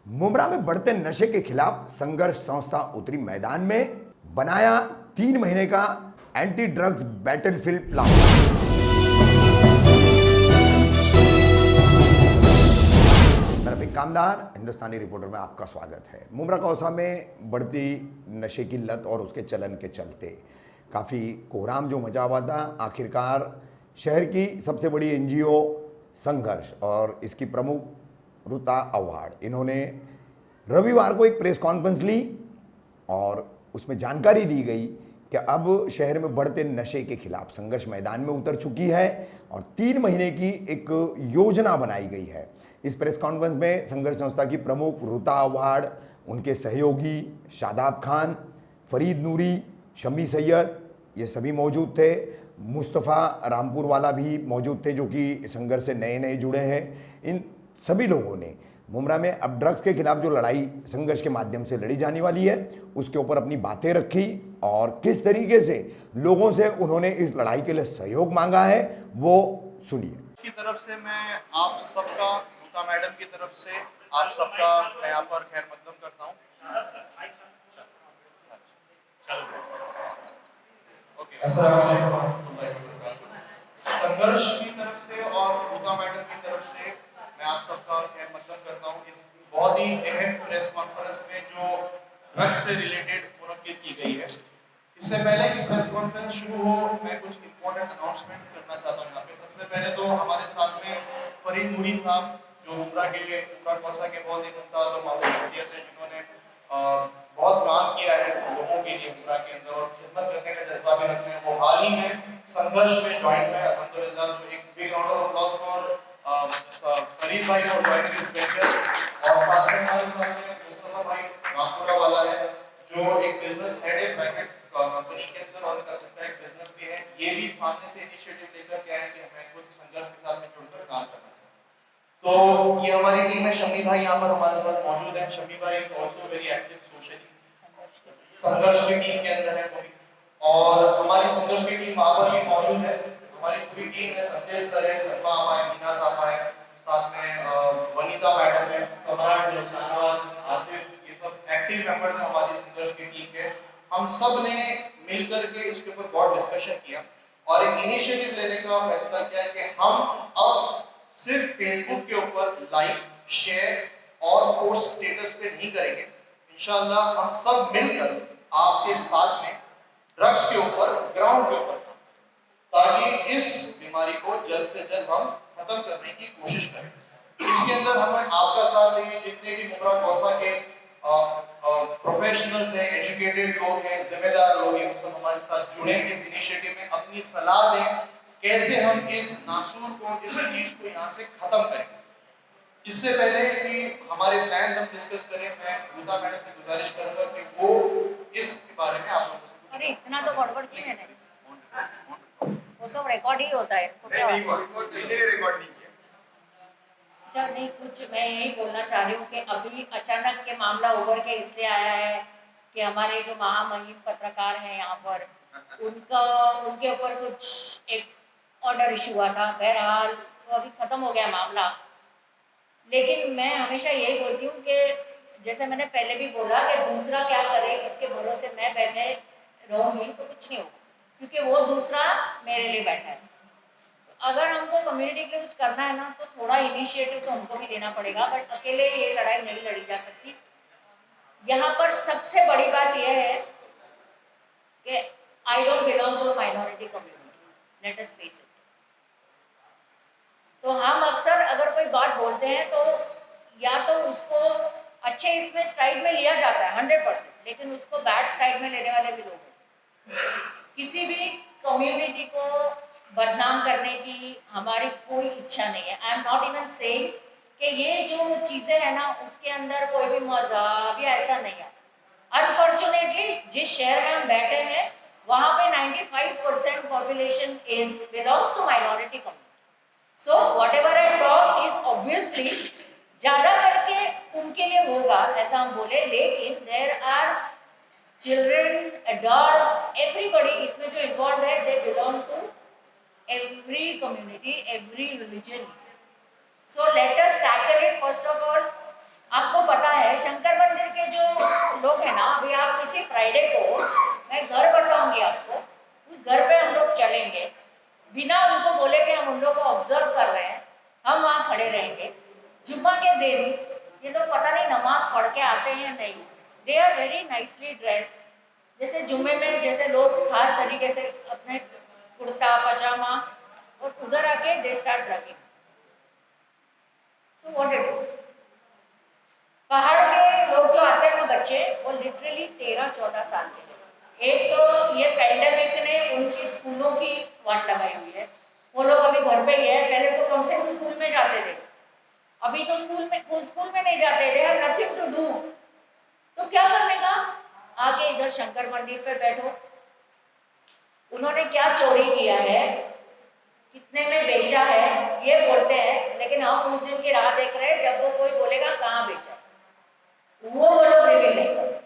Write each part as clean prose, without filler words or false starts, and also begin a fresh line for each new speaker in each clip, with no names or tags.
मुमरा में बढ़ते नशे के खिलाफ संघर्ष संस्था उतरी मैदान में, बनाया 3 महीने का एंटी ड्रग्स बैटलफील्ड प्लान। मैं रफीक कामदार, हिंदुस्तानी रिपोर्टर में आपका स्वागत है। मुमरा कौसा में बढ़ती नशे की लत और उसके चलन के चलते काफ़ी कोहराम जो मचा हुआ था, आखिरकार शहर की सबसे बड़ी एनजीओ संघर्ष और इसकी प्रमुख रुता अवार्ड, इन्होंने रविवार को एक प्रेस कॉन्फ्रेंस ली और उसमें जानकारी दी गई कि अब शहर में बढ़ते नशे के खिलाफ संघर्ष मैदान में उतर चुकी है और 3 महीने की एक योजना बनाई गई है। इस प्रेस कॉन्फ्रेंस में संघर्ष संस्था की प्रमुख रुता अवार्ड, उनके सहयोगी शादाब खान, फरीद नूरी, शमी सैयद, ये सभी मौजूद थे। मुस्तफ़ा रामपुर वाला भी मौजूद थे जो कि संघर्ष से नए नए जुड़े हैं। इन सभी लोगों ने मुमरा में अब ड्रग्स के खिलाफ जो लड़ाई संघर्ष के माध्यम से लड़ी जाने वाली है उसके ऊपर अपनी बातें रखी और किस तरीके से लोगों से उन्होंने इस लड़ाई के लिए सहयोग मांगा है वो सुनिए।
की तरफ से मैं आप सबका, रुता मैडम की तरफ से आप सबका मैं यहाँ पर खैर मकदम करता हूँ। संघर्ष की तरफ से और रुता मैडम की तरफ से मैं आप सबका खैर मकदम करता हूँ इस बहुत ही अहम प्रेस कॉन्फ्रेंस में जो ड्रग्स से रिलेटेड मुनक्किद की गई है। इससे पहले कि प्रेस कॉन्फ्रेंस शुरू हो, मैं कुछ इंपॉर्टेंट अनाउंसमेंट करना चाहता हूँ यहाँ पे। सबसे पहले तो हमारे साथ में फरीद नूरी साहब जो मुमरा कौसा के बहुत ही मुमताज और मामूली शख्सियत है, जिन्होंने बहुत काम किया है लोगों के लिए मुमरा के अंदर और खिदमत करने का जज्बा भी रखते हैं। वो हाल ही में संघर्ष में ज्वाइन हुए अल्हम्दुलिल्लाह। तो एक big round of applause for Farid भाई फॉर ज्वाइनिंग दिस वेंचर। और साथ में हमारे साथ में मुस्तफा भाई रामपुरा वाला है जो एक बिजनेस हेड है प्राइवेट कंपनी के अंदर और कर सकता है एक बिजनेस भी है। ये भी सामने से इनिशिएटिव लेकर के आए कि हमें खुद संघर्ष के साथ में जुड़कर काम करना है। तो ये हमारी टीम है। शमी भाई यहाँ पर हमारे साथ मौजूद है। शमी भाई is also very active socially, संघर्ष की टीम के अंदर है वो भी। और हमारी संघर्ष की टीम वहाँ पर भी मौजूद है। हमारी पूरी टीम में संदेश सर है, सलमा आपा है, मीना साहब है, साथ में वनीता मैडम है, सम्राट, शाहनवाज, आसिफ, ये सब एक्टिव मेंबर्स हैं हमारी संघर्ष की टीम के। हम सब ने मिलकर के इसके ऊपर बहुत डिस्कशन किया और एक इनिशिएटिव लेने का फैसला किया कि हम अब सिर्फ फेसबुक के ऊपर लाइक, शेयर और पोस्ट स्टेटस पे नहीं करेंगे। इंशाल्लाह हम सब मिलकर आपके साथ में ड्रग्स के ऊपर, ग्राउंड के ऊपर, ताकि इस बीमारी को जल्द से जल्द हम खत्म करने की कोशिश करें। इसके अंदर हमें आपका साथ चाहिए। जितने भी मुमरा कौसा के प्रोफेशनल्स हैं, एजुकेटेड लोग हैं, जिम्मेदार लोग हैं, सब हमारे साथ जुड़े इस इनिशिएटिव में, अपनी सलाह दें कैसे हम इस नासूर को, इस चीज को यहाँ से खत्म करें। इससे पहले कि हमारे प्लान्स हम डिस्कस करें, मैं रुता मैडम से गुजारिश करूंगा कि वो इस बारे में आप लोगों से कुछ।
अरे इतना तो गड़बड़ की मैंने, वो सब रिकॉर्ड ही होता है। तो क्या
नहीं हुआ, किसी ने रिकॉर्ड नहीं किया।
अच्छा, नहीं, कुछ मैं यही बोलना चाह रही हूँ कि अभी अचानक के मामला उभर के इसलिए आया है कि हमारे जो महामहिम पत्रकार हैं यहाँ पर, उनके ऊपर कुछ एक ऑर्डर इशू हुआ था। बहरहाल तो अभी ख़त्म हो गया मामला। लेकिन मैं हमेशा यही बोलती हूँ कि जैसे मैंने पहले भी बोला कि दूसरा क्या करे इसके भरोसे मैं बैठे रहूँगी तो कुछ नहीं होगा, क्योंकि वो दूसरा मेरे लिए बैठा है। अगर हमको कम्युनिटी के लिए कुछ करना है ना, तो थोड़ा इनिशिएटिव तो हमको भी लेना पड़ेगा, बट अकेले ये लड़ाई नहीं लड़ी जा सकती। यहाँ पर सबसे बड़ी बात यह है कि I don't belong to minority community, let us face it. तो हम अक्सर अगर कोई बात बोलते हैं तो या तो उसको अच्छे इसमें स्ट्राइड में लिया जाता है 100%, लेकिन उसको बैड स्ट्राइड में लेने वाले भी लोग हैं। किसी भी कम्युनिटी को बदनाम करने की हमारी कोई इच्छा नहीं है। I am not even saying कि ये जो चीज़ें हैं ना उसके अंदर कोई भी मज़हब या ऐसा नहीं है। अनफॉर्चुनेटली जिस शहर में हम बैठे हैं वहाँ पे 95% population is belongs to minority community. So whatever I talk is obviously ज़्यादा करके उनके लिए होगा ऐसा हम बोले, लेकिन there are children, adults, everybody इसमें जो इन्वॉल्व है, they belong to every community, every religion. So let us tackle it first of all. आपको पता है शंकर मंदिर के जो लोग हैं ना, अभी आप किसी फ्राइडे को मैं घर बताऊंगी आपको, उस घर पे हम लोग चलेंगे, बिना उनको बोले कि हम उन लोगों को ऑब्जर्व कर रहे हैं, हम वहाँ खड़े रहेंगे। जुम्मा के दिन ये लोग पता नहीं नमाज पढ़ के आते हैं या नहीं, they are very nicely dress, जैसे जुम्मे में जैसे लोग खास तरीके से अपने कुर्ता पजामा, और उधर आके दे स्टार्ट रखिंग। सो व्हाट इट इज, पहाड़ के लोग जो आते हैं ना बच्चे, वो लिटरली 13-14 साल के हैं। एक तो ये पैंडेमिक ने उनकी स्कूलों की वाट लगाई हुई है, वो लोग अभी घर पे ही है, पहले तो कम से कम स्कूल में जाते थे, अभी तो स्कूल में नहीं जाते, they have nothing to do. तो क्या करने का, आके इधर शंकर मंदिर पे बैठो, उन्होंने क्या चोरी किया है, कितने में बेचा है, ये बोलते हैं, लेकिन हम उस दिन की राह देख रहे हैं जब वो कोई बोलेगा कहाँ बेचा, वो लोग रिवील नहीं करते,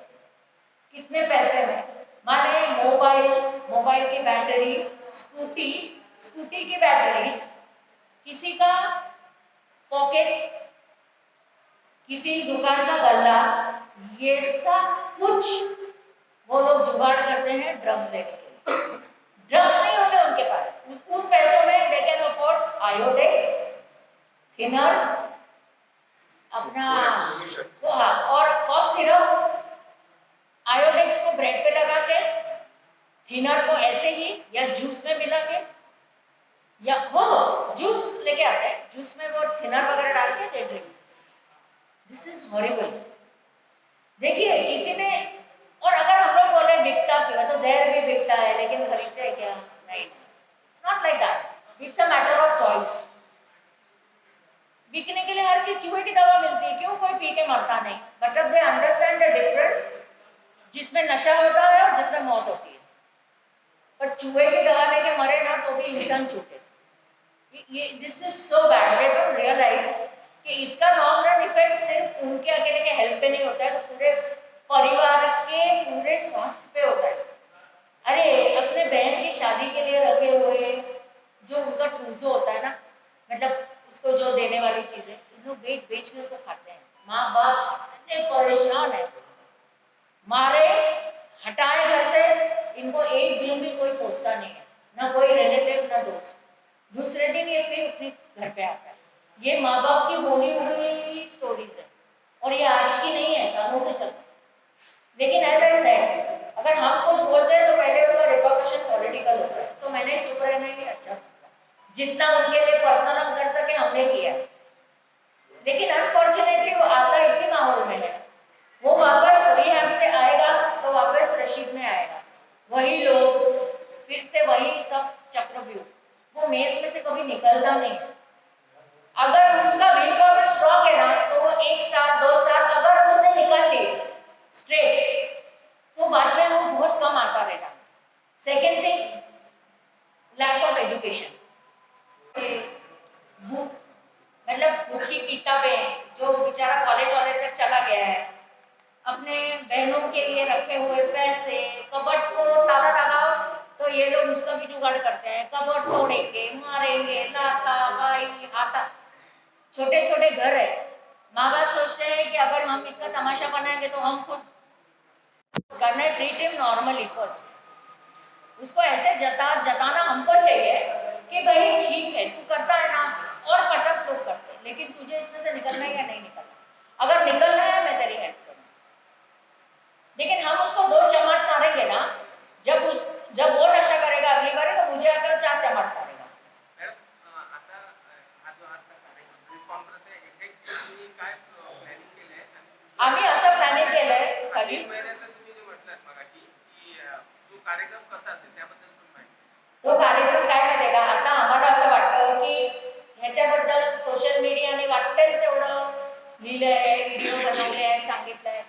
कितने पैसे में। माने मोबाइल की बैटरी, स्कूटी की बैटरीज, किसी का पॉकेट, किसी दुकान का गल्ला, ये सब कुछ वो लोग जुगाड़ करते हैं ड्रग्स लेने के लिए। ड्रग्स नहीं होते उनके पास, उन पैसों में they can afford Iodex, thinner, अपना और कॉफ सिरप, आयोडेक्स को ब्रेड पे लगा के, थिनर को ऐसे ही या जूस में मिला के, या वो जूस लेके आते हैं, जूस में वो थिनर वगैरह डाल के they drink. This is horrible. देखिए किसी ने, और अगर हम लोग बोले बिकता क्यों, तो जहर भी बिकता है, लेकिन खरीदते हैं क्या? नहीं, it's not like that, it's a matter of choice. बिकने के लिए हर चीज, चूहे की दवा मिलती है, क्यों कोई पी के मरता नहीं, मतलब दे अंडरस्टैंड द डिफरेंस, जिसमें नशा होता है और जिसमें मौत होती है। पर चूहे की दवा लेके मरे ना तो भी इंसान छूटे, ये this is so bad, they don't realise कि इसका लॉन्ग रन इफेक्ट सिर्फ उनके अकेले के हेल्थ पे नहीं होता है, तो पूरे परिवार के पूरे स्वास्थ्य पे होता है। अरे अपने बहन की शादी के लिए रखे हुए जो उनका ट्रूजो होता है ना, मतलब उसको जो देने वाली चीजें, इन लोग बेच बेच के उसको खाते हैं। माँ बाप इतने परेशान है, मारे हटाए घर से, इनको एक दिन भी कोई पूछता नहीं है, ना कोई रिलेटिव ना दोस्त। दूसरे दिन ये फिर अपने घर पे आता है। ये माँ बाप की बोली हुई स्टोरीज है, और ये आज की नहीं है, सालों से चलता है। लेकिन एज आई सेड, अगर हम कुछ बोलते हैं तो पहले उसका रिपरकशन पॉलिटिकल होता है। सो मैंने चुप रहना ही अच्छा समझा, जितना उनके लिए पर्सनल हम कर सके हमने किया। लेकिन अनफॉर्चुनेटली वो आता इसी माहौल में है, वो वापस रिहैब से आएगा तो वापस रशीद में आएगा, वही लोग, फिर से वही सब चक्रव्यूह, वो मेज में से कभी निकलता नहीं। अगर उसका विल पावर स्ट्रॉन्ग है ना, तो वो 1 साल 2 साल अगर उसने निकल ली स्ट्रेट, तो बाद में वो बहुत कम आशा रह जाता। Second thing, lack of education. Book, मतलब बुक की किताबें, जो बेचारा कॉलेज वाले तक चला गया है, अपने बहनों के लिए रखे हुए पैसे, कबर्ड को ताला लगाओ तो ये लोग उसका भी जुगाड़ करते हैं, कबर्ड तोड़ेंगे, मारेंगे, लाता भाई आता। छोटे छोटे घर है, माँ बाप सोचते हैं कि अगर हम इसका तमाशा बनाएंगे तो हम खुद करना है, ट्रीट हिम नॉर्मली फर्स्ट, उसको ऐसे जताना हमको चाहिए कि भाई ठीक है तू करता है ना, और 50 लोग करते हैं, लेकिन तुझे इसमें से निकलना है या नहीं निकलना। अगर निकलना है मैं तेरी हेल्प करूँ, लेकिन हम उसको 2 चमाट मारेंगे ना, जब वो नशा करेगा अगली बार तो मुझे आकर 4 चमाट मारेगा। आम्ही असं प्लॅनिंग केलंय खाली, तो कार्यक्रम काय माहितीये का, आता आम्हाला असं वाटतं की ह्याच्याबद्दल सोशल मीडियाने वाटतंय तेवढं लिहिलंय, व्हिडिओ बनवले हैं, सांगितलंय,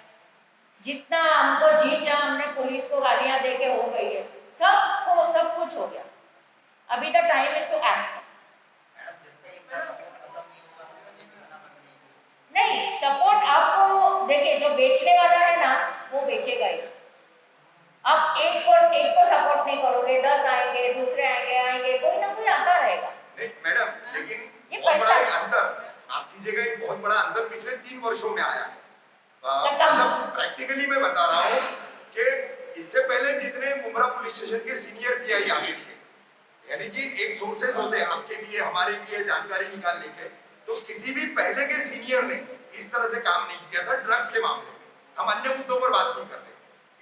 जितना हमको जी चाह हमने पुलिस को गालियां दे के हो गई है, सब कुछ हो गया, अभी the time is to act. नहीं, सपोर्ट आपको, देखिए जो बेचने वाला है ना वो बेचेगा ही, आप एक को सपोर्ट नहीं करोगे, 10 आएंगे, दूसरे आएंगे, कोई ना कोई आता रहेगा।
नहीं मैडम, लेकिन
ये पैसा
अंदर आप कीजिएगा, एक बहुत बड़ा अंदर पिछले 3 वर्षों में आया है। बता रहा हूँ कि इससे पहले जितने मुंब्रा पुलिस स्टेशन के सीनियर पीआई आते थे, यानी कि एक सोर्सेस होते हैं, आपके भी है हमारे भी है, जानकारी निकालने के, तो किसी भी पहले के सीनियर ने इस तरह से काम नहीं किया था ड्रग्स के मामले में। हम अन्य मुद्दों पर बात नहीं करते।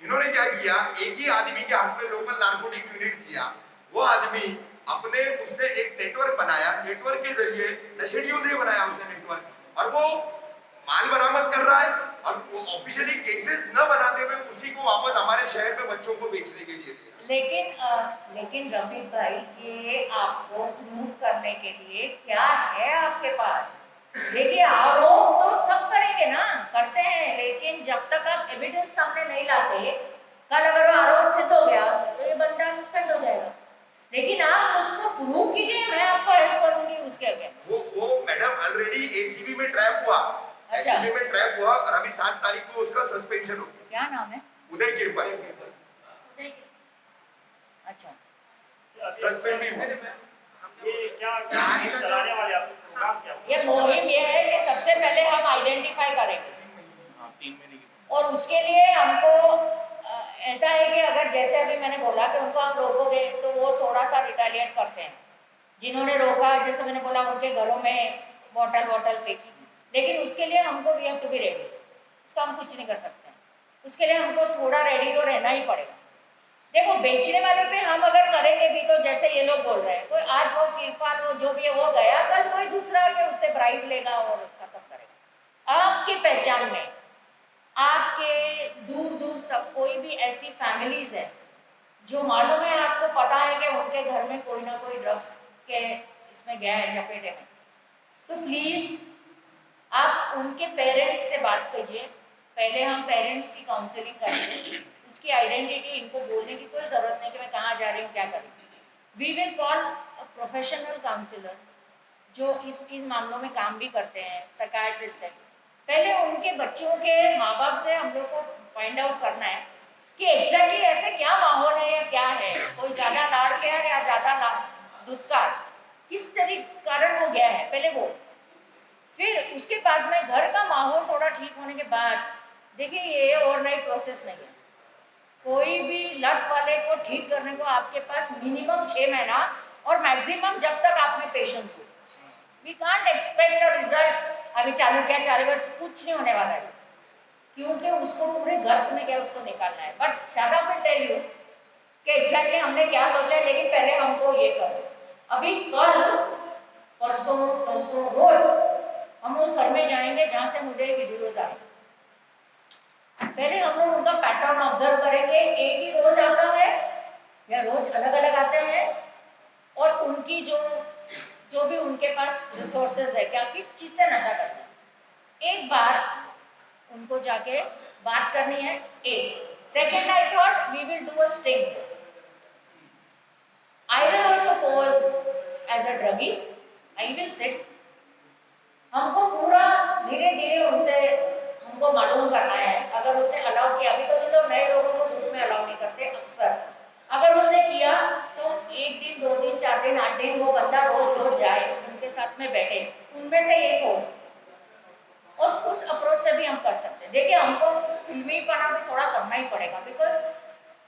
इन्होंने क्या किया, एक ही आदमी के हाथ में लोकल नार्कोटिक्स यूनिट दिया, वो आदमी अपने उसने एक नेटवर्क बनाया, नेटवर्क के जरिए नशेड़ियों से बनाया उसने नेटवर्क, और वो माल बरामद कर रहा है और वो ऑफिशियली केसेस न बनाते हुए उसी को वापस हमारे शहर में बच्चों को बेचने के लिए दे रहा है।
लेकिन रफीक भाई, ये आपको प्रूव करने के लिए क्या है आपके पास? देखिए, आरोप तो सब करेंगे ना, करते हैं, लेकिन जब तक आप एविडेंस सामने नहीं लाते, कल अगर वो आरोप सिद्ध हो गया तो ये बंदा सस्पेंड हो जाएगा। लेकिन आप उसको प्रूव कीजिए, मैं आपको हेल्प करूंगी उसके अगेंस्ट।
वो मैडम ऑलरेडी एसीबी में ट्रैप हुआ।
अच्छा।
एसीबी में ट्रैप हुआ और अभी 7 तारीख को उसका सस्पेंशन हो गया।
क्या नाम है?
उदय किरपल।
अच्छा,
सस्पेंड भी हुआ।
ये क्या चलाने वाले आपके प्रोग्राम क्या?
ये मुहिम ये है कि सबसे पहले हम आइडेंटिफाई करेंगे,
3 महीने की।
और उसके लिए हमको ऐसा है कि अगर जैसे अभी मैंने बोला कि उनको आप रोकोगे तो वो थोड़ा सा रिटेलिएट करते हैं। जिन्होंने रोका, जैसे मैंने बोला, उनके घरों में बॉटल फेंकी, लेकिन उसके लिए हमको we have to be ready. उसका हम कुछ नहीं कर सकते हैं, उसके लिए हमको थोड़ा रेडी तो रहना ही पड़ेगा। देखो, बेचने वाले पे हम अगर करेंगे भी तो जैसे ये लोग बोल रहे हैं, कोई आज वो किरपाल वो जो भी है वो गया, कल कोई दूसरा के उससे ब्राइब लेगा और खत्म करेगा। आपकी पहचान में, आपके दूर दूर तक कोई भी ऐसी फैमिलीज है जो मालूम है, आपको पता है कि उनके घर में कोई ना कोई ड्रग्स के इसमें गया है, चपेटे में, तो प्लीज़ आप उनके पेरेंट्स से बात कीजिए। पहले हम पेरेंट्स की काउंसलिंग करेंगे, उसकी आइडेंटिटी इनको बोलने की कोई ज़रूरत नहीं कि मैं कहाँ जा रही हूँ, क्या करूँ। We will call a professional counsellor जो इन मामलों में काम भी करते हैं, साइकियाट्रिस्ट है। पहले उनके बच्चों के माँ बाप से हम लोग को फाइंड आउट करना है कि एग्जैक्टली ऐसे क्या माहौल है या क्या है, कोई ज़्यादा लाड़ प्यार या ज़्यादा दुत्कार, किस तरीके कारण हो गया है, पहले वो। फिर उसके बाद में घर का माहौल थोड़ा ठीक होने के बाद, देखिए ये ओवरनाइट प्रोसेस नहीं है। कोई भी लत वाले को ठीक करने को आपके पास मिनिमम 6 महीना और मैक्सिमम जब तक आप में पेशेंस हो। We can't expect a result अभी चालू किया चलेगा तो कुछ नहीं होने वाला है, क्योंकि उसको पूरे गर्त में क्या उसको निकालना है। But Shada will tell you कि एग्जैक्टली हमने क्या सोचा है, लेकिन पहले हमको ये करो। अभी कल परसों रोज हम उस घर में जाएंगे जहाँ से मुझे वीडियोज आए। पहले हम लोग उनका पैटर्न ऑब्जर्व करेंगे, एक ही रोज आता है या रोज अलग अलग आते हैं, और उनकी जो भी उनके पास रिसोर्सेज है, क्या किस चीज़ से नशा करते हैं, एक बार उनको जाके बात करनी है। Second, I thought we will do a sting. I will also pose as a druggie, I will sit. हमको पूरा धीरे धीरे उनसे हमको मालूम करना है। अगर उसने अलाउ किया, बिकॉज हम लोग नए लोगों को ग्रुप में अलाउ नहीं करते अक्सर, अगर उसने किया तो 1 दिन 2 दिन 4 दिन 8 दिन वो बंदा रोज जाए, उनके साथ में बैठे, उनमें से एक हो, और उस अप्रोच से भी हम कर सकते हैं। देखिए, हमको फिल्मी पना भी थोड़ा करना ही पड़ेगा, बिकॉज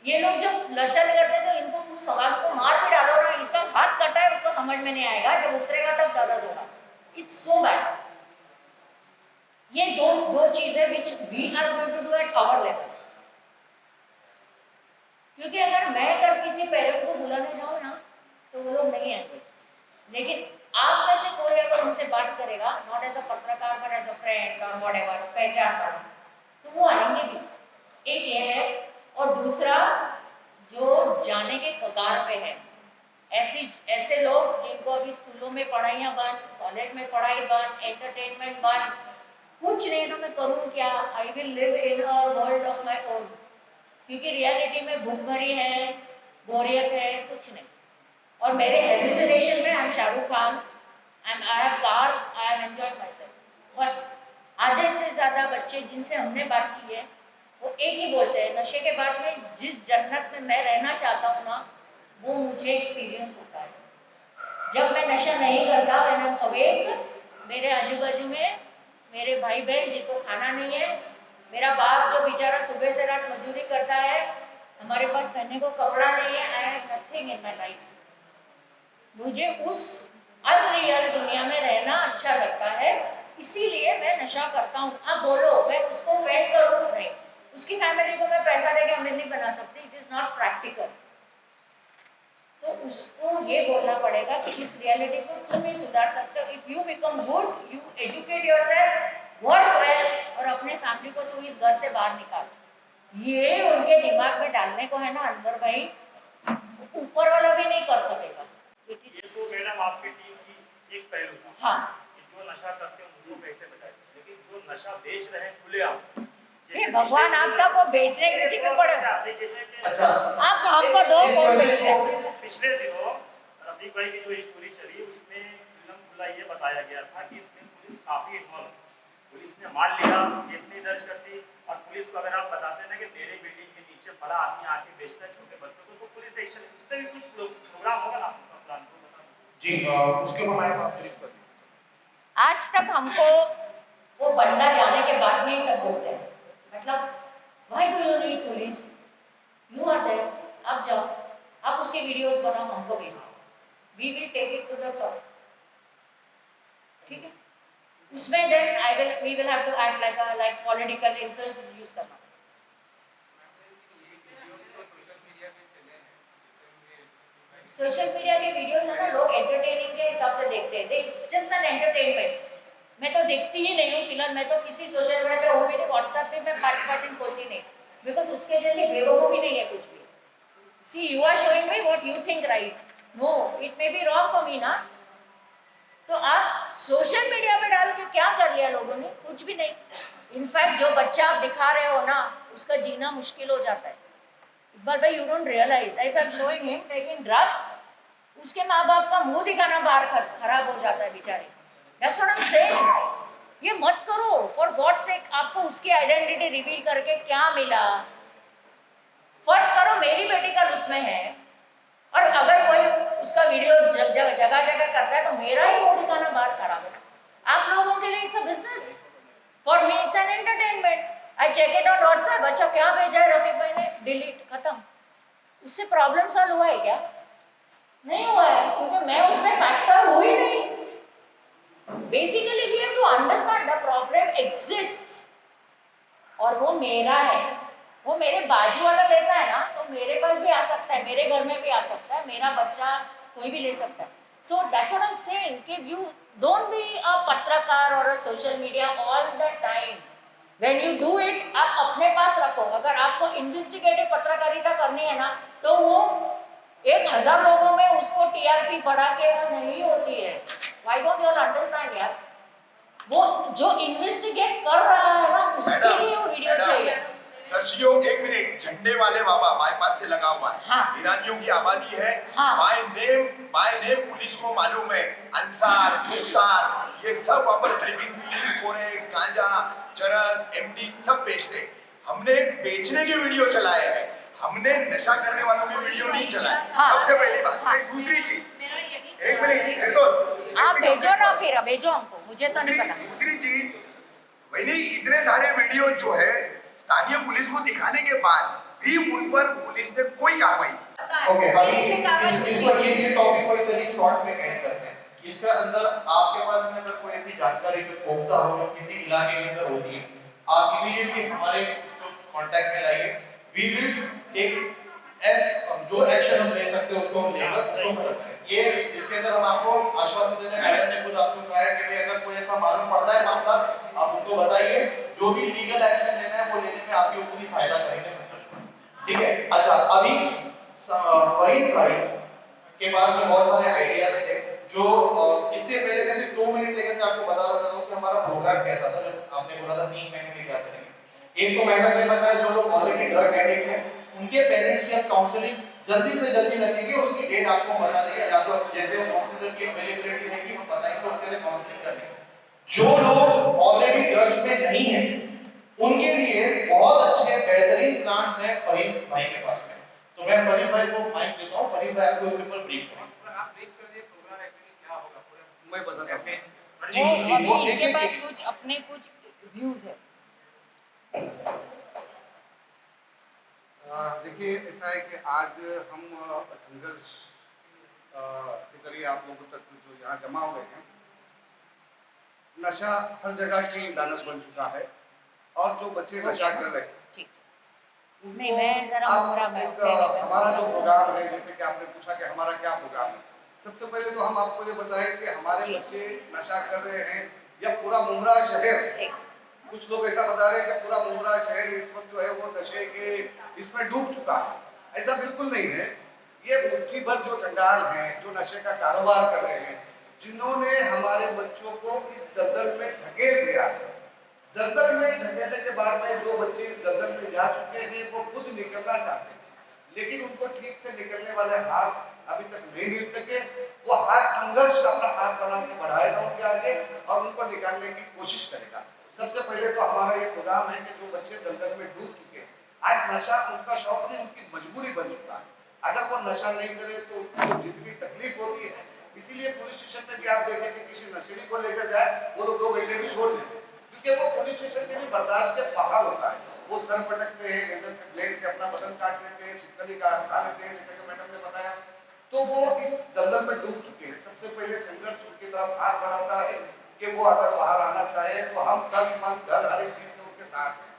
ये लोग जब नशा करते तो इनको कुछ सवाल को मार भी डालो ना, इसका हाथ कटा है उसको समझ में नहीं आएगा, जब उतरेगा तब दर्द होगा। It's so bad. ये दो चीजें which we are going to do at our level. क्योंकि अगर मैं अगर किसी पेरेंट को बुलाने जाऊँ ना तो वो लोग नहीं आएंगे, लेकिन आप में से कोई अगर उनसे बात करेगा, नॉट एज अ पत्रकार पर एज अ फ्रेंड और व्हाटएवर, पहचान कर, तो वो आएंगे भी। एक ये है, और दूसरा जो जाने के कगार पे है, ऐसे लोग जिनको अभी स्कूलों में पढ़ाइयाँ बंद, कॉलेज में पढ़ाई बंद, एंटरटेनमेंट बंद, कुछ नहीं तो मैं करूँ क्या, I will live in a world of my own. क्योंकि रियलिटी में भूखमरी है, बोरियत है, कुछ नहीं। और मेरे हेलुसिनेशन में I am Shahrukh Khan, I have cars, I am enjoy my self. बस आधे से ज़्यादा बच्चे जिनसे हमने बात की है वो एक ही बोलते हैं, नशे के बाद में जिस जन्नत में मैं रहना चाहता हूँ ना, वो मुझे एक्सपीरियंस होता है। जब मैं नशा नहीं करता, व्हेन आई एम अवेक, मेरे आजू बाजू में मेरे भाई बहन जिनको खाना नहीं है, मेरा बाप जो बेचारा सुबह सुबह से रात मजदूरी करता है, हमारे पास पहनने को कपड़ा नहीं है, I have nothing in my life. मुझे उस अनरियल दुनिया में रहना अच्छा लगता है, इसीलिए मैं नशा करता हूँ। आप बोलो मैं उसको फेड करूँ, नहीं, उसकी फैमिली को मैं पैसा देके अमीर नहीं बना सकती, इट इज नॉट प्रैक्टिकल। तो उसको ये बोलना पड़ेगा कि इस रियलिटी को तुम ही सुधार सकते हो। If you become good, you educate yourself, work well, और अपने फैमिली को तू इस घर से बाहर निकाल। ये उनके दिमाग में डालने को है ना अंदर भाई, ऊपर वाला भी नहीं कर सकेगा।
ये तो मैडम आपकी टीम की एक पहलू था।
हाँ,
कि जो नशा करते हैं उनको पैसे बचाए, लेकिन जो नशा बेच रहे हैं खुलेआम,
ये भगवान आप सबको बेचने के पीछे क्यों पड़े?
जैसे कि
आप हमको दो कौन बेच रहे हैं?
पिछले दिनों रफीक भाई की जो स्टोरी चली उसमें फिल्म खुला ये बताया गया था कि इसमें पुलिस काफी इन्वॉल्व, पुलिस ने मान लिया, केस नहीं दर्ज करती, और पुलिस को अगर आप बताते ना कि मेरे बिल्डिंग के नीचे बड़ा आदमी आके बेचता है छोटे बच्चों को, तो पुलिस एक्शन, इस पर भी कुछ प्रोग्राम होगा ना आपका प्लान?
जी, उसके हमारे पास ब्रीफ कर दीजिए।
आज तक हमको वो बंदा जाने के बाद में ही सब बोलते हैं, मतलब why do you need police, you are there, आप जाओ, आप उसके वीडियोस बनाओ, हमको भेजो, we will take it to the top, ठीक है? उसमें then we will have to act like political influence use करना। सोशल मीडिया के वीडियोस है ना, लोग एंटरटेनिंग के हिसाब से देखते हैं, इट्स जस्ट एन एंटरटेनमेंट। मैं तो देखती ही नहीं हूँ फिलहाल, मैं तो किसी सोशल मीडिया पे हूँ भी नहीं, व्हाट्सएप पे मैं पार्टिसिपेट खोलती नहीं, बिकॉज उसके जैसी बेवकूफ़ी नहीं है कुछ भी। See you are showing me what you think right, no it may be wrong for me ना। तो आप सोशल मीडिया पे डाल के क्या कर लिया लोगों ने? कुछ भी नहीं। इनफैक्ट जो बच्चा आप दिखा रहे हो ना, उसका जीना मुश्किल हो जाता है। इकबाल भाई, you don't realise, if I am showing him taking drugs, उसके माँ बाप का मुंह दिखाना बाहर खराब हो जाता है बेचारे। That's what I'm saying। ये मत करो फॉर गॉड सेक। आपको उसकी आइडेंटिटी रिवील करके क्या मिला? फर्ज करो मेरी बेटी का उसमें है, और अगर कोई उसका वीडियो जगह जगह करता है तो मेरा ही मुंह दिखाना बाहर खराब है। आप लोगों के लिए it's a business, for me it's an entertainment. I check it on WhatsApp, अच्छा क्या भेजा है रफीक भाई ने, डिलीट, खत्म। उससे प्रॉब्लम सॉल्व हुआ है क्या? नहीं हुआ है, क्योंकि मैं उसमें फैक्टर हुई नहीं। Basically we have to understand the problem exists, और वो मेरा है, वो मेरे बाजू वाला लेता है ना, तो मेरे पास भी आ सकता है, मेरे घर में भी आ सकता है, मेरा बच्चा कोई भी ले सकता है। So that's what I am saying कि यू डोंट बी अ पत्रकार और a social media all the time. When you do it, आप अपने पास रखो। अगर आपको इन्वेस्टिगेटिव पत्रकारिता करनी है ना, तो वो 1000 लोगों में उसको टीआरपी बढ़ा के वो नहीं होती है। Why don't you all understand यार? वो जो इन्वेस्टिगेट कर रहा है ना, उसके लिए वो वीडियो चाहिए।
दसियों, एक मिनट, झंडे वाले बाबा बाईपास से लगा हुआ है।
हाँ।
ईरानियों की आबादी है।
हाँ।
बाय नेम पुलिस को मालूम है, अंसार, मुख्तार, ये सब वहाँ पर स्लीपिंग पिल्स, कोरेक्स, गांजा, चरस, एमडी सब बेचते। हमने बेचने के वीडियो चलाए हैं, हमने नशा करने वालों के वीडियो नहीं चलाए।
हाँ।
सबसे पहली बात।
हाँ।
दूसरी चीज, एक मिनट मेरे दोस्त,
आप भेजो ना, फिर भेजो हमको, मुझे तो नहीं पता।
दूसरी चीज, वही इतने सारे वीडियो जो है स्थानीय पुलिस को दिखाने के बाद भी उन पर पुलिस ने कोई कार्रवाई नहीं।
ओके, अभी इसको ये टॉपिक को इतनी शॉर्ट में एंड करते हैं। इसका अंदर आपके पास में अगर कोई ऐसी जानकारी जो पोख्ता हो, जो किसी इलाके के अंदर होती है, आप इमीडिएटली हमारे कांटेक्ट में लाइए। वी विल टेक जो एक्शन हम ले सकते हैं उसको हम लेकर उसको खत्म करें। ये इसके अंदर हम आपको आश्वासन देते हैं, मैडम ने खुद आपको कहा है कि भाई अगर कोई ऐसा मालूम पड़ता है मामला, आप उनको बताइए, जो भी लीगल एक्शन लेना है वो लेने में आपकी पूरी सहायता करेंगे संतोष। ठीक है? अच्छा, अभी फरीद भाई के पास में बहुत सारे आइडियाज थे, जो इससे पहले मैं सिर्फ 2 मिनट लेकर आपको बता रहा हूँ कि हमारा प्रोग्राम कैसा था। जब आपने बोला था 3 महीने में क्या करेंगे, एक तो मैडम ने बताया जो लोग ऑलरेडी ड्रग एडिक्ट हैं उनके पेरेंट्स की काउंसलिंग जल्दी से जल्दी रखेंगे, उसकी डेट आपको बता देंगे, या तो जैसे काउंसलर की अवेलेबिलिटी रहेगी हम बताएंगे, उनके लिए काउंसलिंग करेंगे। जो लोग ऑलरेडी ड्रग्स में नहीं है उनके लिए बहुत अच्छे बेहतरीन प्लान्स हैं फरीद भाई के पास में। तो मैं फरीद भाई को माइक देता हूं, फरीद भाई आपको इसके ऊपर ब्रीफ करें।
आप ब्रीफ कर दिए प्रोग्राम एक्चुअली क्या होगा पूरा
मैं बताता हूं।
वो अभी इनके पास कुछ अपने कुछ व्यूज है।
देखिए ऐसा है कि आज हम संघर्ष के जरिए आप लोगों तक जो यहाँ जमा हुए हैं, नशा हर जगह की लानत बन चुका है और जो बच्चे नशा कर रहे हैं
ठीक नहीं, मैं जरा
आप
मुमरा में
एक हमारा जो प्रोग्राम है, जैसे कि आपने पूछा कि हमारा क्या प्रोग्राम है, सबसे पहले तो हम आपको ये बताएं कि हमारे
जी।
बच्चे नशा कर रहे हैं या पूरा मुमरा शहर,
ठीक
कुछ लोग ऐसा बता रहे हैं कि पूरा मुमरा शहर इस वक्त जो है वो नशे के इसमें डूब चुका है। ऐसा बिल्कुल नहीं है। ये मुट्ठी भर जो चंडाल हैं, जो नशे का कारोबार कर रहे हैं, जिन्होंने हमारे बच्चों को इस दलदल में ढकेल दिया है, दलदल में ढकेलने के बाद में जो बच्चे इस दलदल में जा चुके हैं वो खुद निकलना चाहते हैं, लेकिन उनको ठीक से निकलने वाले हाथ अभी तक नहीं मिल सके। वो हाथ संघर्ष का अपना हाथ बना के बढ़ाएगा उनके आगे और उनको निकालने की कोशिश करेगा। सबसे पहले तो हमारा ये प्रोग्राम है कि जो बच्चे दलदल में डूब चुके हैं, आज नशा उनका शौक नहीं, उनकी मजबूरी बन चुका है। अगर वो नशा नहीं करे तो उनको जितनी तकलीफ होती है, इसीलिए पुलिस स्टेशन में भी आप देखें कि किसी नशेड़ी को लेकर जाए वो लोग 2 घंटे में छोड़ देते हैं, क्योंकि वो पुलिस स्टेशन के भी बर्दाश्त के बाहर होता है। वो सर पटकते हैं, लेजर से ब्लेड से अपना बदन काट लेते हैं, छिपकली का खा लेते हैं, जैसे कि मैडम ने बताया। तो वो इस दलदल में डूब चुके हैं। सबसे पहले संघर्ष उनकी तरफ हाथ बढ़ाता है कि वो अगर बाहर आना चाहे तो हम तन मन धन हर एक चीज से उनके साथ हैं।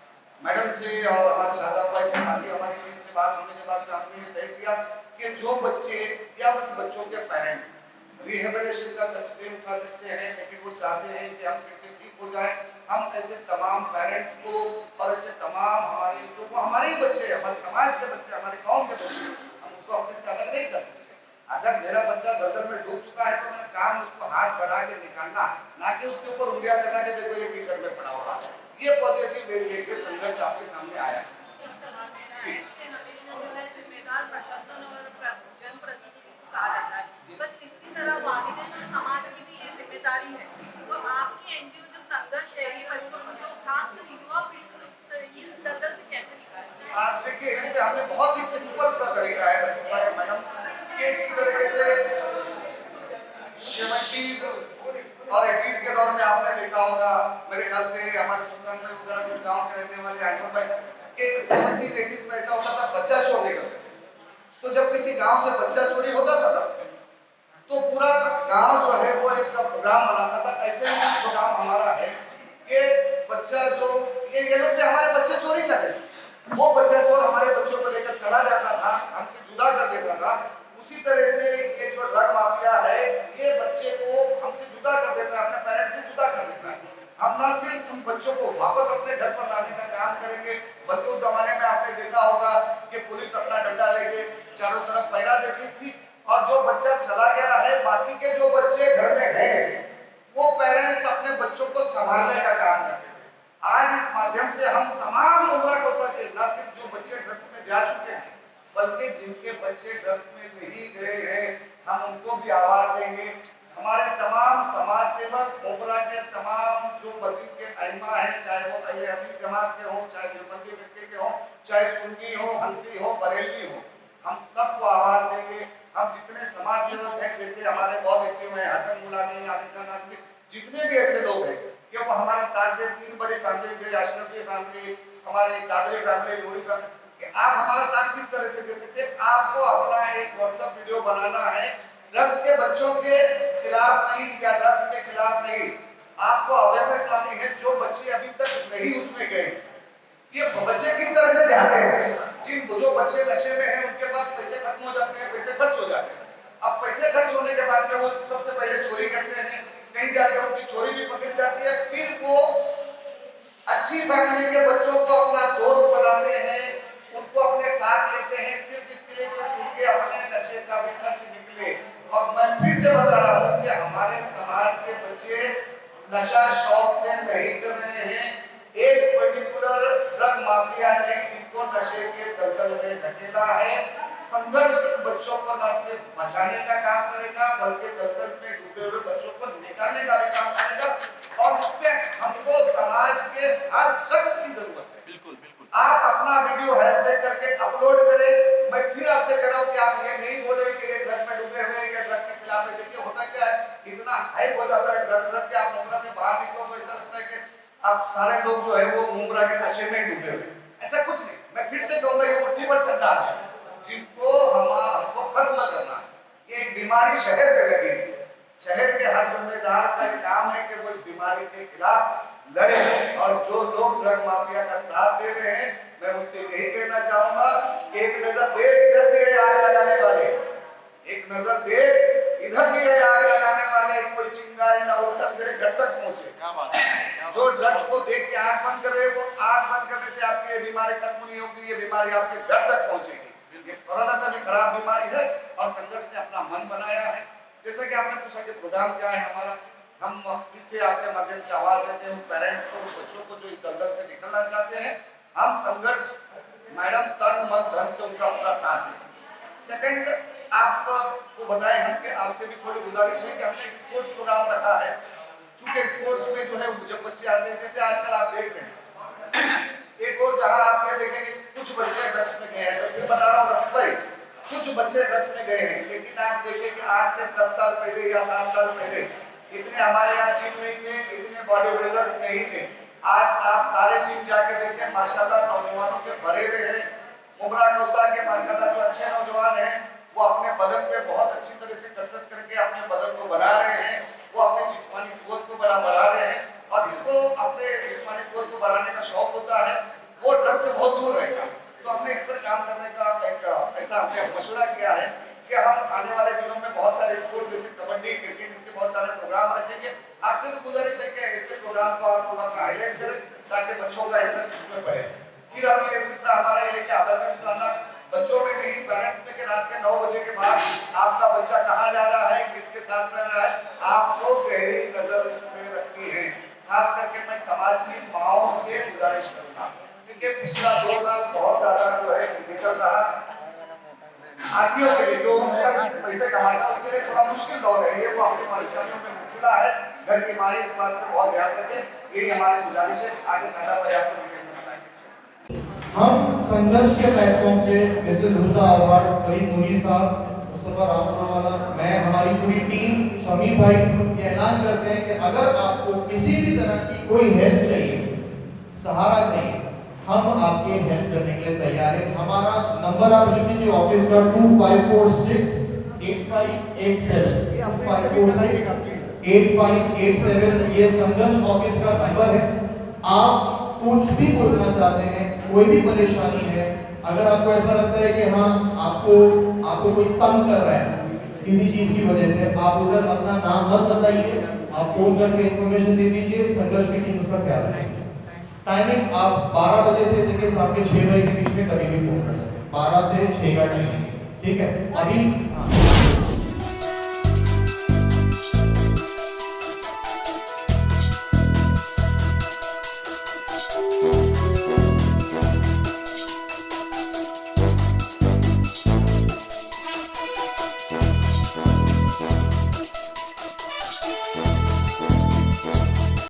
मैडम से और हमारे शादाब भाई से, आगे हमारी टीम से बात होने के बाद में हमने ये तय किया कि जो बच्चे या उन बच्चों के पेरेंट्स रिहेबिलिटेशन का खर्च नहीं उठा सकते हैं, लेकिन वो चाहते हैं कि हम फिर से ठीक हो जाए, हम ऐसे तमाम पेरेंट्स को और ऐसे तमाम हमारे जो हमारे ही बच्चे, हमारे समाज के बच्चे, हमारे गांव के बच्चे, हम उनको अपने से अलग नहीं कर सकते। अगर मेरा बच्चा दलदल में डूब चुका है तो मेरा काम है उसको हाथ बढ़ा के निकालना, ना कि उसके ऊपर उंगलियां करना कि देखो ये कीचड़ में पड़ा हुआ। ये पॉजिटिव वे लेके संघर्ष आपके सामने आया है।
जिम्मेदार प्रशासन और जनप्रतिनिधि को कहा जाता है, बस इसी तरह वालिदैन और समाज की भी ये जिम्मेदारी है। तो आपकी एनजीओ जो संघर्ष है, ये बच्चों को जो खासकर युवा पीढ़ी को इस दलदल से कैसे निकालेंगे?
आप देखिए, इसमें हमने बहुत ही सिंपल सा तरीका है मैडम, कि जिस तरीके से 70s और 80s के दौर में आपने देखा होगा, मेरे ख्याल से हमारे सुल्तान में उधर कुछ गांव के रहने वाले आइटम भाई कि 70s 80s में ऐसा होता था, बच्चा चोर निकलते थे। तो जब किसी गांव से बच्चा चोरी होता था ना, तो पूरा गांव जो है वो एक प्रोग्राम बनाता था। ऐसे ही प्रोग्राम हमारा है कि बच्चा जो ये लोग भी हमारे बच्चे चोरी कर रहे हैं, वो बच्चा चोर हमारे बच्चों को लेकर चला जाता था, हमसे जुदा कर देता था। उसी तरह से ये जो ड्रग माफिया है, ये बच्चे को हमसे जुदा कर देता है, अपने पेरेंट्स से जुदा कर देता है। हम ना सिर्फ उन बच्चों को वापस अपने घर पर लाने का काम करेंगे, बल्कि उस जमाने में आपने देखा होगा कि पुलिस अपना डंडा लेके चारों तरफ पहरा देती थी, और जो बच्चा चला गया है, बाकी के जो बच्चे घर में हैं, वो पेरेंट्स अपने बच्चों को संभालने का काम करते थे। आज इस माध्यम से हम तमाम उम्र को सके, ना सिर्फ जो बच्चे ड्रग्स में जा चुके हैं, बल्कि जिनके बच्चे ड्रग्स में नहीं गए हैं, हम उनको भी आवाज देंगे। हमारे तमाम समाज सेवक, उम्रा के तमाम जो मस्जिद के अइम्मा हैं, चाहे वो अहले हदीस जमात के हों, चाहे देवबंदी फिरके के हों, चाहे सुन्नी हो, हनफी हो, बरेलवी हो, हम सबको आवाज देंगे। हम जितने समाज सेवक हैं, जैसे हमारे बहुत एक्टिव हैं, हसन मुलानी, आदिल खान आदमी, जितने भी ऐसे लोग हैं कि वो हमारे साथ दे, 3 बड़ी फैमिली थे, अशरफी फैमिली, हमारे कादरी फैमिली, नूरी फैमिली, कि आप हमारा साथ किस तरह से दे सकते हैं। आपको अपना एक व्हाट्सएप वीडियो बनाना है, ड्रग्स के बच्चों के खिलाफ नहीं या ड्रग्स के खिलाफ नहीं, आपको अवेयरनेस लानी है। जो बच्चे अभी तक नहीं उसमें गए, ये बच्चे किस तरह से जाते हैं, जो बच्चे नशे में हैं उनके पास पैसे खत्म हो जाते हैं, पैसे खर्च हो जाते हैं। अब पैसे खर्च होने के बाद में वो सबसे पहले चोरी करते हैं, कहीं जाके उनकी चोरी भी पकड़ी जाती है, फिर वो अच्छी फैमिली के बच्चों को अपना दोस्त बनाते हैं, उनको अपने साथ लेते हैं, सिर्फ इसके लिए कि उनके अपने नशे का भी खर्च निकले। और मैं फिर से बता रहा हूँ कि हमारे समाज के बच्चे नशा शौक से नहीं कर रहे हैं, एक पर्टिकुलर ड्रग माफिया ने इनको नशे के दलदल में धकेला है। संघर्ष इन बच्चों को न सिर्फ बचाने का काम करेगा, बल्कि दलदल में डूबे हुए बच्चों को निकालने का भी काम करेगा। और इसमें हमको समाज के हर शख्स की जरूरत है।
बिल्कुल बिल्कुल।
आप अपना वीडियो हैशटैग करके अपलोड करें। मैं फिर आपसे कह रहा हूं कि आप ये नहीं बोले कि ये ड्रग में डूबे हुए या ड्रग के खिलाफ है। देखिए होता क्या है, इतना हाइप हो जाता है ड्रग के, आप मुमरा से बाहर निकलो तो ऐसा लगता है कि आप सारे लोग जो है वो मुमरा के नशे में ही डूबे हुए। ऐसा कुछ नहीं। मैं फिर से कहूंगा, ये मुट्ठी सुपर छद्दार जिनको हमको खत्म करना है। ये एक बीमारी शहर पे लगी हुई है। शहर के हर जिम्मेदार का ये काम है कि वो इस बीमारी के खिलाफ लड़े। और जो लोग ड्रग माफिया का साथ दे रहे हैं, मैं उनसे यही कहना चाहूंगा कि एक नजर देख इधर भी है आग लगाने वाले, एक नजर देख इधर भी है आग लगाने वाले, कोई चिंगारी ना उड़कर तेरे घर तक पहुंचे।
क्या बात है।
जो ड्रग्स को देख के आंख बंद करे, वो आंख बंद करने से आपकी ये बीमारी खत्म नहीं होगी, ये बीमारी आपके घर तक पहुंचेगी। ये कोरोना से भी खराब बीमारी है और संघर्ष ने अपना मन बनाया है। जैसे कि आपने पूछा कि प्रोग्राम क्या है हमारा, हम फिर से आपके माध्यम से आवाज देते हैं उन पेरेंट्स को, उन बच्चों को जो इस दलदल से निकलना चाहते हैं। हम संघर्ष मैडम तन मन धन से उनका पूरा साथ देंगे। सेकंड, आपको बताएं हम कि आपसे भी थोड़ी गुजारिश है कि हमने एक स्पोर्ट्स प्रोग्राम रखा है। चूंकि स्पोर्ट्स में जो है जब बच्चे आते हैं, जैसे आजकल आप देख रहे हैं, एक और जहां आप ये देखेंगे कुछ बच्चे ड्रग्स में गए हैं, तो फिर बता रहा हूँ रफी भाई, कुछ बच्चे ड्रग्स में गए हैं, लेकिन आप देखें कि आज से 10 साल पहले या 7 साल पहले इतने हमारे यहाँ जिम नहीं थे, इतने बॉडी बिल्डर्स नहीं थे। आज आप सारे जिम जाके देखें, माशाल्लाह नौजवानों से भरे हुए हैं। मुमरा कोसा के माशाल्लाह जो अच्छे नौजवान हैं, वो अपने बदन पे बहुत अच्छी तरह से कसरत करके अपने बदन को बना रहे हैं, वो अपने जिस्मानी कुव्वत को बढ़ा रहे हैं। और जिसको अपने जिस्मानी कुव्वत को बढ़ाने का शौक होता है, वो ड्रग्स से बहुत दूर रहेगा। तो हमने इस पर काम करने का एक ऐसा हमने मशवरा किया है कि हम आने वाले दिनों में बहुत सारे स्पोर्ट्स जैसे कबड्डी, क्रिकेट, इसके बहुत सारे प्रोग्राम रखेंगे। आपसे भी गुजारिश है कि ऐसे प्रोग्राम को आप थोड़ा सा हाईलाइट करें ताकि बच्चों का इंटरेस्ट इसमें बढ़े। फिर अभी एक दूसरा हमारा ये कि अवेयरनेस लाना बच्चों में नहीं, पेरेंट्स में, कि रात के 9 बजे के बाद आपका बच्चा कहाँ जा रहा है, किसके साथ रह रहा है, आपको गहरी नजर उसमें रखनी है। खास करके मैं समाज की माओं से गुजारिश करूंगा, क्योंकि पिछला 2 साल बहुत ज्यादा जो है निकल रहा आदमियों के लिए, जो शख्स पैसे कमाता है उसके लिए थोड़ा मुश्किल दौर है ये, वो अपनी परेशानियों में मुबतला है। घर की माँ इस बात पर बहुत ध्यान रखें, यही हमारी गुजारिश है। आगे ज्यादा मैं आपको डिटेल में बताएंगे।
हम संघर्ष के प्लेटफॉर्म से मिसेस हुदा अवार्ड, फरीद नूरी साहब, मुस्तफा रामपुरवाला, मैं, हमारी पूरी टीम, शमी भाई, ये ऐलान करते हैं कि अगर आपको किसी भी तरह की कोई हेल्प चाहिए, सहारा चाहिए, हम आपके हेल्प करने के लिए तैयार हैं। हमारा नंबर आप लिख लीजिए ऑफिस का 2546 8587 8587, ये संघर्ष ऑफिस का नंबर है। आप कुछ भी बोलना चाहते हैं, कोई भी परेशानी है, अगर आपको ऐसा लगता है कि हाँ आपको कोई तंग कर रहा है किसी चीज की वजह से, आप उधर अपना नाम मत बताइए, आप फोन करके इंफॉर्मेशन दे दीजिए, संघर्ष की टीम उसका ख्याल रखेगी। टाइमिंग आप 12 बजे से लेकर शाम के 6 बजे के बीच में कभी भी फोन कर सकते हैं, 12 से 6 का टाइमिंग, ठीक है। अभी